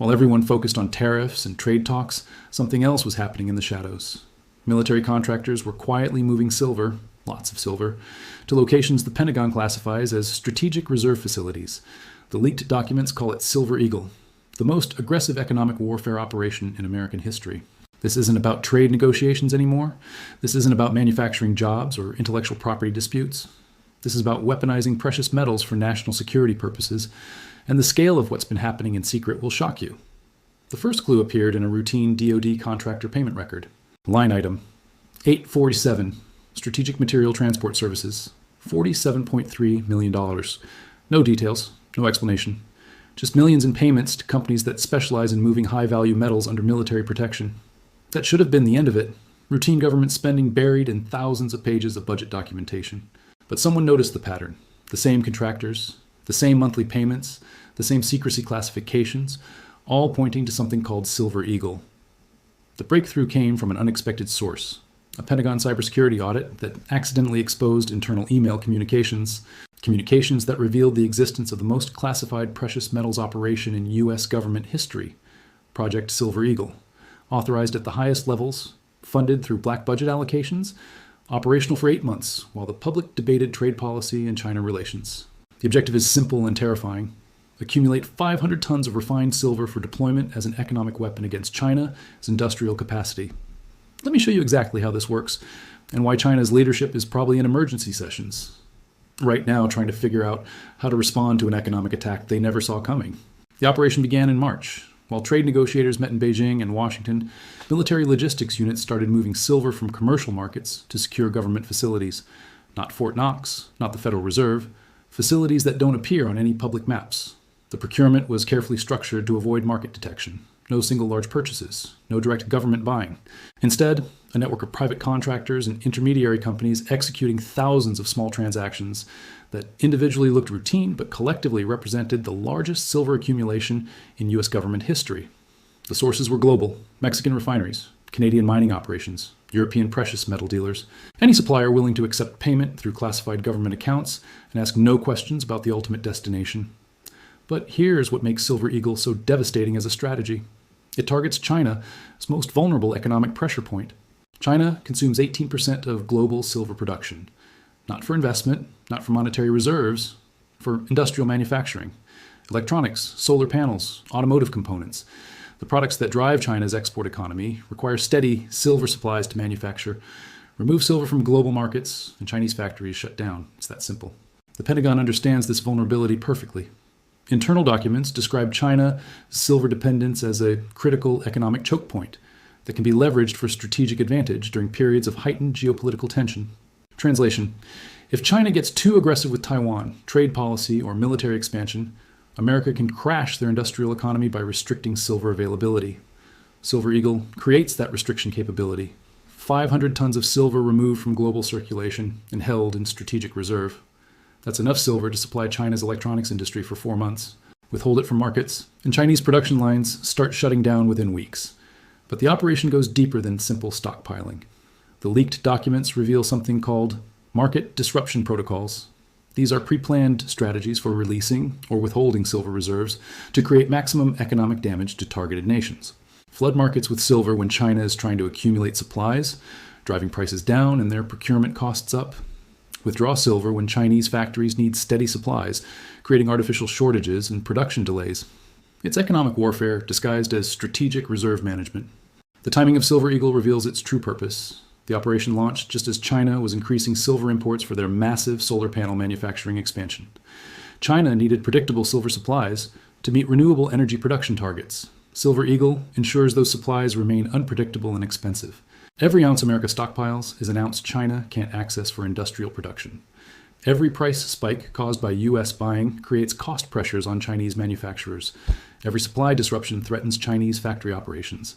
While everyone focused on tariffs and trade talks, something else was happening in the shadows. Military contractors were quietly moving silver, lots of silver, to locations the Pentagon classifies as strategic reserve facilities. The leaked documents call it Silver Eagle, the most aggressive economic warfare operation in American history. This isn't about trade negotiations anymore. This isn't about manufacturing jobs or intellectual property disputes. This is about weaponizing precious metals for national security purposes, and the scale of what's been happening in secret will shock you. The first clue appeared in a routine DoD contractor payment record. Line item 847, Strategic Material Transport Services, $47.3 million. No details, no explanation. Just millions in payments to companies that specialize in moving high-value metals under military protection. That should have been the end of it. Routine government spending buried in thousands of pages of budget documentation. But someone noticed the pattern. The same contractors, the same monthly payments, the same secrecy classifications, all pointing to something called Silver Eagle. The breakthrough came from an unexpected source, a Pentagon cybersecurity audit that accidentally exposed internal email communications that revealed the existence of the most classified precious metals operation in U.S. government history, Project Silver Eagle, authorized at the highest levels, funded through black budget allocations, operational for 8 months, while the public debated trade policy and China relations. The objective is simple and terrifying. Accumulate 500 tons of refined silver for deployment as an economic weapon against China's industrial capacity. Let me show you exactly how this works and why China's leadership is probably in emergency sessions right now trying to figure out how to respond to an economic attack they never saw coming. The operation began in March. While trade negotiators met in Beijing and Washington, military logistics units started moving silver from commercial markets to secure government facilities. Not Fort Knox, not the Federal Reserve, facilities that don't appear on any public maps. The procurement was carefully structured to avoid market detection. No single large purchases, no direct government buying. Instead, a network of private contractors and intermediary companies executing thousands of small transactions that individually looked routine but collectively represented the largest silver accumulation in U.S. government history. The sources were global: Mexican refineries, Canadian mining operations, European precious metal dealers, any supplier willing to accept payment through classified government accounts and ask no questions about the ultimate destination. But here's what makes Silver Eagle so devastating as a strategy. It targets China's most vulnerable economic pressure point. China consumes 18% of global silver production. Not for investment, not for monetary reserves, for industrial manufacturing. Electronics, solar panels, automotive components. The products that drive China's export economy require steady silver supplies to manufacture. Remove silver from global markets, and Chinese factories shut down. It's that simple. The Pentagon understands this vulnerability perfectly. Internal documents describe China's silver dependence as a critical economic chokepoint that can be leveraged for strategic advantage during periods of heightened geopolitical tension. Translation: if China gets too aggressive with Taiwan, trade policy, or military expansion, America can crash their industrial economy by restricting silver availability. Silver Eagle creates that restriction capability. 500 tons of silver removed from global circulation and held in strategic reserve. That's enough silver to supply China's electronics industry for 4 months, withhold it from markets, and Chinese production lines start shutting down within weeks. But the operation goes deeper than simple stockpiling. The leaked documents reveal something called market disruption protocols. These are pre-planned strategies for releasing or withholding silver reserves to create maximum economic damage to targeted nations. Flood markets with silver when China is trying to accumulate supplies, driving prices down and their procurement costs up. Withdraw silver when Chinese factories need steady supplies, creating artificial shortages and production delays. It's economic warfare disguised as strategic reserve management. The timing of Silver Eagle reveals its true purpose. The operation launched just as China was increasing silver imports for their massive solar panel manufacturing expansion. China needed predictable silver supplies to meet renewable energy production targets. Silver Eagle ensures those supplies remain unpredictable and expensive. Every ounce America stockpiles is an ounce China can't access for industrial production. Every price spike caused by U.S. buying creates cost pressures on Chinese manufacturers. Every supply disruption threatens Chinese factory operations.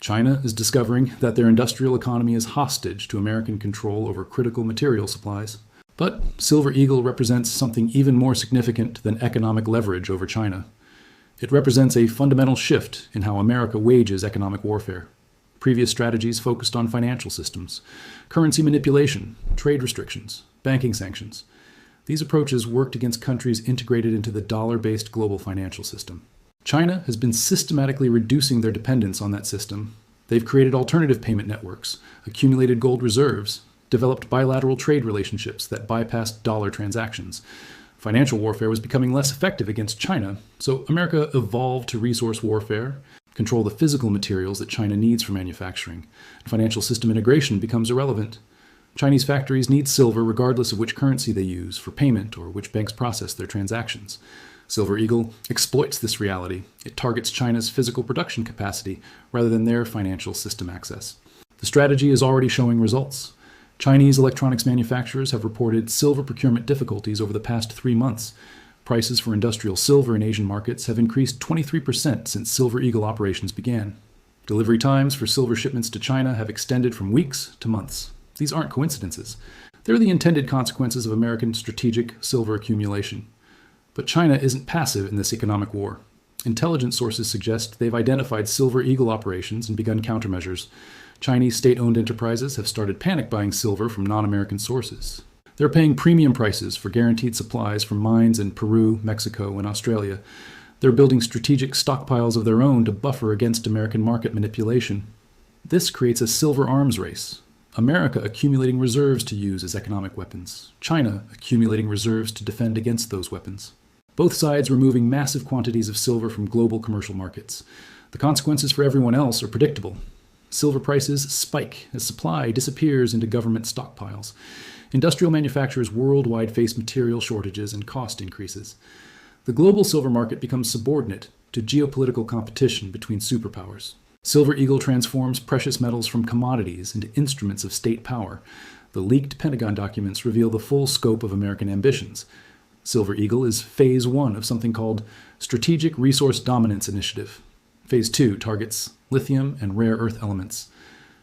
China is discovering that their industrial economy is hostage to American control over critical material supplies. But Silver Eagle represents something even more significant than economic leverage over China. It represents a fundamental shift in how America wages economic warfare. Previous strategies focused on financial systems, currency manipulation, trade restrictions, banking sanctions. These approaches worked against countries integrated into the dollar-based global financial system. China has been systematically reducing their dependence on that system. They've created alternative payment networks, accumulated gold reserves, developed bilateral trade relationships that bypassed dollar transactions. Financial warfare was becoming less effective against China, so America evolved to resource warfare, control the physical materials that China needs for manufacturing. Financial system integration becomes irrelevant. Chinese factories need silver regardless of which currency they use for payment or which banks process their transactions. Silver Eagle exploits this reality. It targets China's physical production capacity rather than their financial system access. The strategy is already showing results. Chinese electronics manufacturers have reported silver procurement difficulties over the past 3 months. Prices for industrial silver in Asian markets have increased 23% since Silver Eagle operations began. Delivery times for silver shipments to China have extended from weeks to months. These aren't coincidences. They're the intended consequences of American strategic silver accumulation. But China isn't passive in this economic war. Intelligence sources suggest they've identified Silver Eagle operations and begun countermeasures. Chinese state-owned enterprises have started panic buying silver from non-American sources. They're paying premium prices for guaranteed supplies from mines in Peru, Mexico, and Australia. They're building strategic stockpiles of their own to buffer against American market manipulation. This creates a silver arms race. America accumulating reserves to use as economic weapons. China accumulating reserves to defend against those weapons. Both sides removing massive quantities of silver from global commercial markets. The consequences for everyone else are predictable. Silver prices spike as supply disappears into government stockpiles. Industrial manufacturers worldwide face material shortages and cost increases. The global silver market becomes subordinate to geopolitical competition between superpowers. Silver Eagle transforms precious metals from commodities into instruments of state power. The leaked Pentagon documents reveal the full scope of American ambitions. Silver Eagle is Phase 1 of something called Strategic Resource Dominance Initiative. Phase 2 targets lithium and rare earth elements.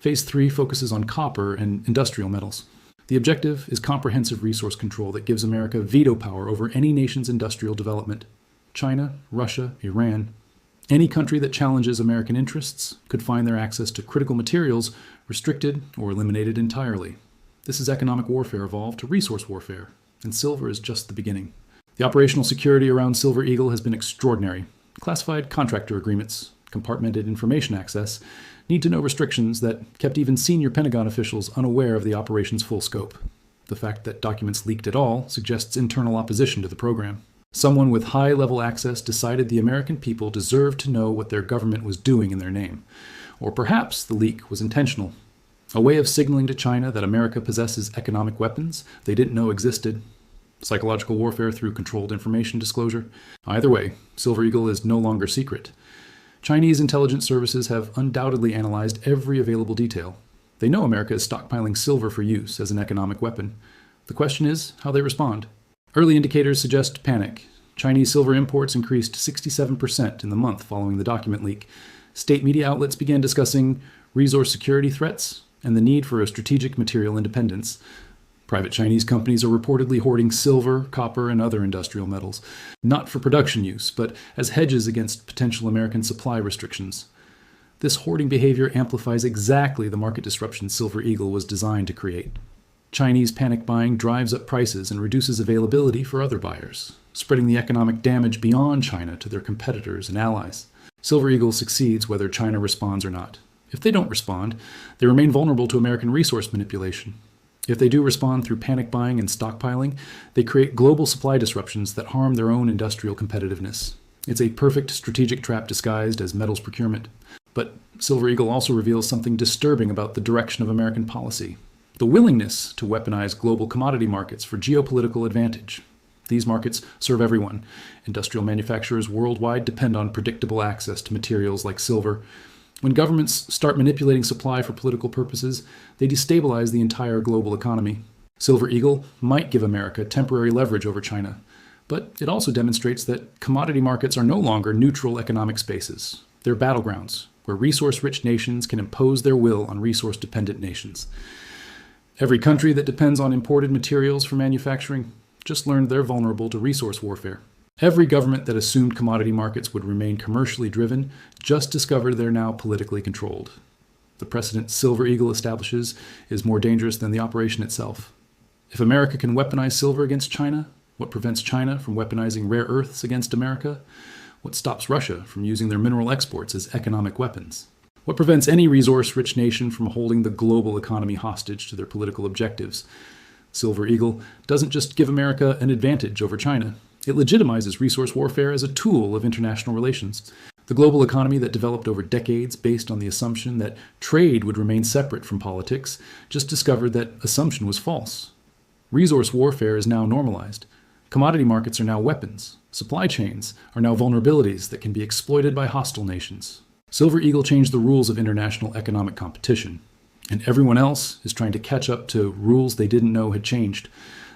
Phase 3 focuses on copper and industrial metals. The objective is comprehensive resource control that gives America veto power over any nation's industrial development. China, Russia, Iran. Any country that challenges American interests could find their access to critical materials restricted or eliminated entirely. This is economic warfare evolved to resource warfare, and silver is just the beginning. The operational security around Silver Eagle has been extraordinary. Classified contractor agreements, compartmented information access, need-to-know restrictions that kept even senior Pentagon officials unaware of the operation's full scope. The fact that documents leaked at all suggests internal opposition to the program. Someone with high-level access decided the American people deserved to know what their government was doing in their name. Or perhaps the leak was intentional. A way of signaling to China that America possesses economic weapons they didn't know existed. Psychological warfare through controlled information disclosure. Either way, Silver Eagle is no longer secret. Chinese intelligence services have undoubtedly analyzed every available detail. They know America is stockpiling silver for use as an economic weapon. The question is how they respond. Early indicators suggest panic. Chinese silver imports increased 67% in the month following the document leak. State media outlets began discussing resource security threats and the need for a strategic material independence. Private Chinese companies are reportedly hoarding silver, copper, and other industrial metals, not for production use, but as hedges against potential American supply restrictions. This hoarding behavior amplifies exactly the market disruption Silver Eagle was designed to create. Chinese panic buying drives up prices and reduces availability for other buyers, spreading the economic damage beyond China to their competitors and allies. Silver Eagle succeeds whether China responds or not. If they don't respond, they remain vulnerable to American resource manipulation. If they do respond through panic buying and stockpiling, they create global supply disruptions that harm their own industrial competitiveness. It's a perfect strategic trap disguised as metals procurement. But Silver Eagle also reveals something disturbing about the direction of American policy. The willingness to weaponize global commodity markets for geopolitical advantage. These markets serve everyone. Industrial manufacturers worldwide depend on predictable access to materials like silver. When governments start manipulating supply for political purposes, they destabilize the entire global economy. Silver Eagle might give America temporary leverage over China, but it also demonstrates that commodity markets are no longer neutral economic spaces. They're battlegrounds, where resource-rich nations can impose their will on resource-dependent nations. Every country that depends on imported materials for manufacturing just learned they're vulnerable to resource warfare. Every government that assumed commodity markets would remain commercially driven just discovered they're now politically controlled. The precedent Silver Eagle establishes is more dangerous than the operation itself. If America can weaponize silver against China, what prevents China from weaponizing rare earths against America? What stops Russia from using their mineral exports as economic weapons? What prevents any resource-rich nation from holding the global economy hostage to their political objectives? Silver Eagle doesn't just give America an advantage over China. It legitimizes resource warfare as a tool of international relations. The global economy that developed over decades based on the assumption that trade would remain separate from politics just discovered that assumption was false. Resource warfare is now normalized. Commodity markets are now weapons. Supply chains are now vulnerabilities that can be exploited by hostile nations. Silver Eagle changed the rules of international economic competition, and everyone else is trying to catch up to rules they didn't know had changed.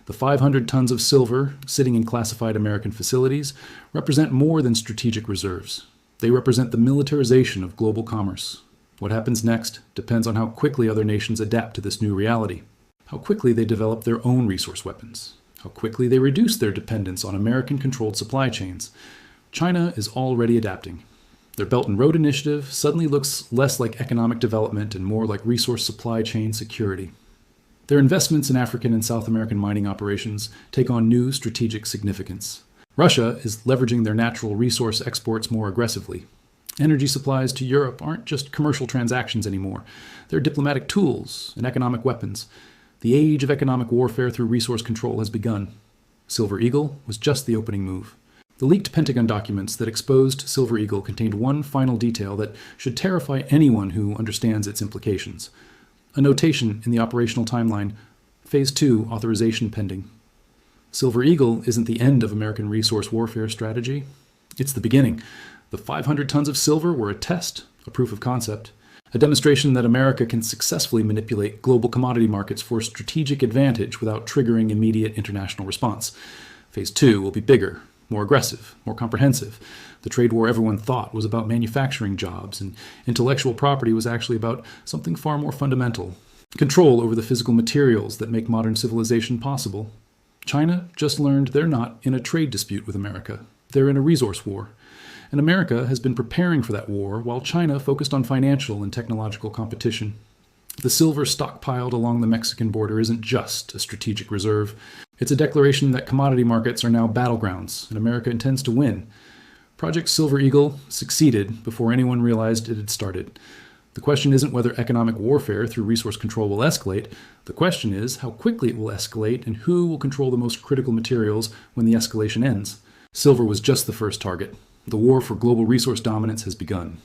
The 500 tons of silver sitting in classified American facilities represent more than strategic reserves. They represent the militarization of global commerce. What happens next depends on how quickly other nations adapt to this new reality, how quickly they develop their own resource weapons, how quickly they reduce their dependence on American-controlled supply chains. China is already adapting. Their Belt and Road Initiative suddenly looks less like economic development and more like resource supply chain security. Their investments in African and South American mining operations take on new strategic significance. Russia is leveraging their natural resource exports more aggressively. Energy supplies to Europe aren't just commercial transactions anymore. They're diplomatic tools and economic weapons. The age of economic warfare through resource control has begun. Silver Eagle was just the opening move. The leaked Pentagon documents that exposed Silver Eagle contained one final detail that should terrify anyone who understands its implications. A notation in the operational timeline, Phase 2 authorization pending. Silver Eagle isn't the end of American resource warfare strategy. It's the beginning. The 500 tons of silver were a test, a proof of concept, a demonstration that America can successfully manipulate global commodity markets for strategic advantage without triggering immediate international response. Phase 2 will be bigger, more aggressive, more comprehensive. The trade war everyone thought was about manufacturing jobs, and intellectual property was actually about something far more fundamental. Control over the physical materials that make modern civilization possible. China just learned they're not in a trade dispute with America. They're in a resource war. And America has been preparing for that war while China focused on financial and technological competition. The silver stockpiled along the Mexican border isn't just a strategic reserve. It's a declaration that commodity markets are now battlegrounds, and America intends to win. Project Silver Eagle succeeded before anyone realized it had started. The question isn't whether economic warfare through resource control will escalate. The question is how quickly it will escalate and who will control the most critical materials when the escalation ends. Silver was just the first target. The war for global resource dominance has begun.